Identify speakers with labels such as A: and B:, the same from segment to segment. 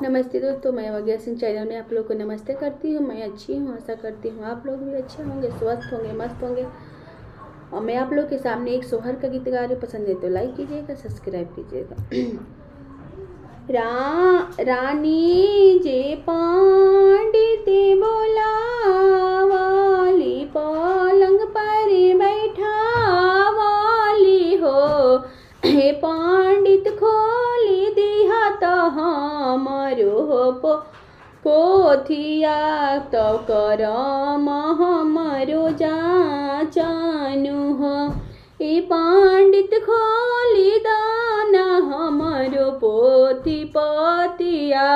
A: नमस्ते दोस्तों, मैं वगैरह सिंह चैनल में आप लोग को नमस्ते करती हूँ। मैं अच्छी हूँ, आशा करती हूँ आप लोग भी अच्छे होंगे, स्वस्थ होंगे, मस्त होंगे। और मैं आप लोग के सामने एक सोहर का गीत गा रही हूँ। पसंद है तो लाइक कीजिएगा, सब्सक्राइब कीजिएगा। रानी जे पंडित बोलावाली, पलंग पर बैठावाली हो। हे पंडित खोली दिहा तो हमरो पोथिया, तो करम हमरो जाचनु हो। ए पंडित खोली दाना हमरो पोथी पतिया,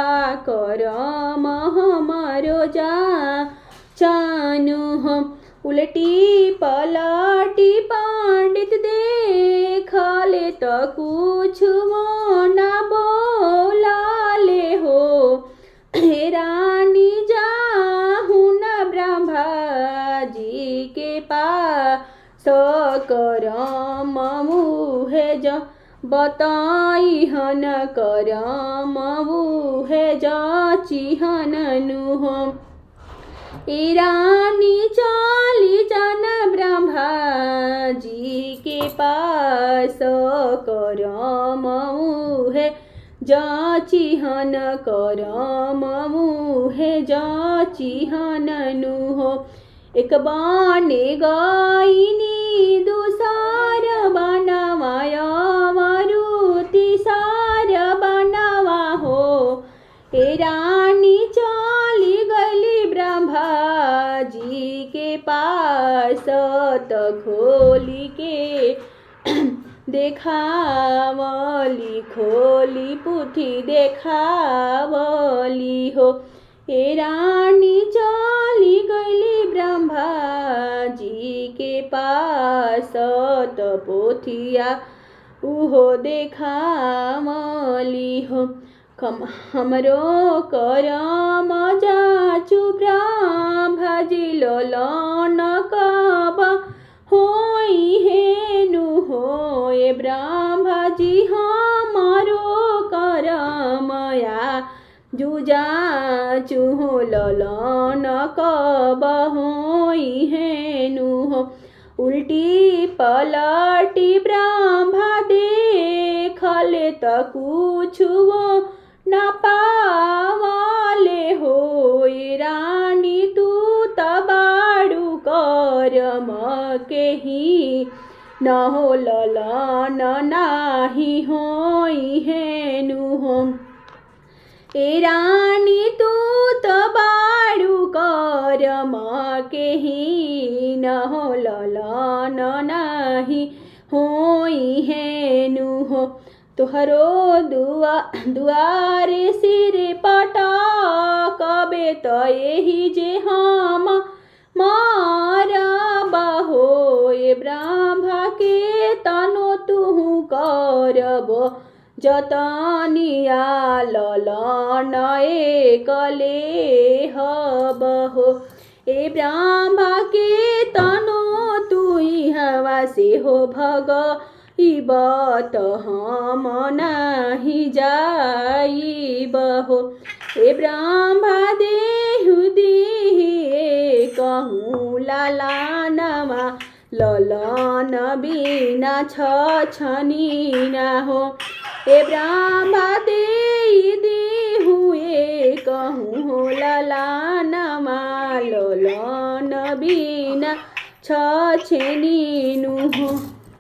A: करम हमरो जाचनु हो। उलटी पलटी पंडित देखले तो कुछ ना बोलाले हो। हे रानी जाहू न ब्रह्मा जी के पास, करम मुहे ज बताई हन, करम मुहे जाचिहनु हो। ए रानी चली जन ब्रह्मा जी के पास, करम मुहे जाचिहन, करम मुहे जाचिहनु हो। एक बाने गाइनी दूसर बनवाया, मारुति सार बनवा हो। ए रानी चली गली ब्रह्मा जी के पास, तो खोली के देखावली, खोली पुथी देखावली हो। हे रानी चली गली ब्रह्मा जी के पास, तो पोथिया उहो देखावली हो। हमरो करम जाचु ब्रह्मा जी लोलन कब होई हेनु हो। ए ब्रह्मा जी हमारो करमया जुजाचु ललन कब होई हेनु हो। उल्टी पलटी ब्रह्मा देखले तो कुछ न पावले हो। ए रानी तू तबाड़ू करम के ही न हो, ललन नाही होई हेनु हो। ए रानी तू तबाड़ू करम के ही न हो, ललन नाही होई हेनु हो। तोहरो दुआरे सिरे पटकबे तो यही जे हम मारब हो। ए ब्रह्मा के तनो तुहु करब जतनिया, ललन एकले हब हो। ए ब्रह्मा के तनो तुई हवा से हो भग इबत हम नाही जाइब हो। ए ब्रह्मा देहु दिहे कहूँ लालानवा, ललन बिना छछनी न हो। ए ब्रह्मा देहु कहूँ लालानवा, ललन बिना छछनी नु हो।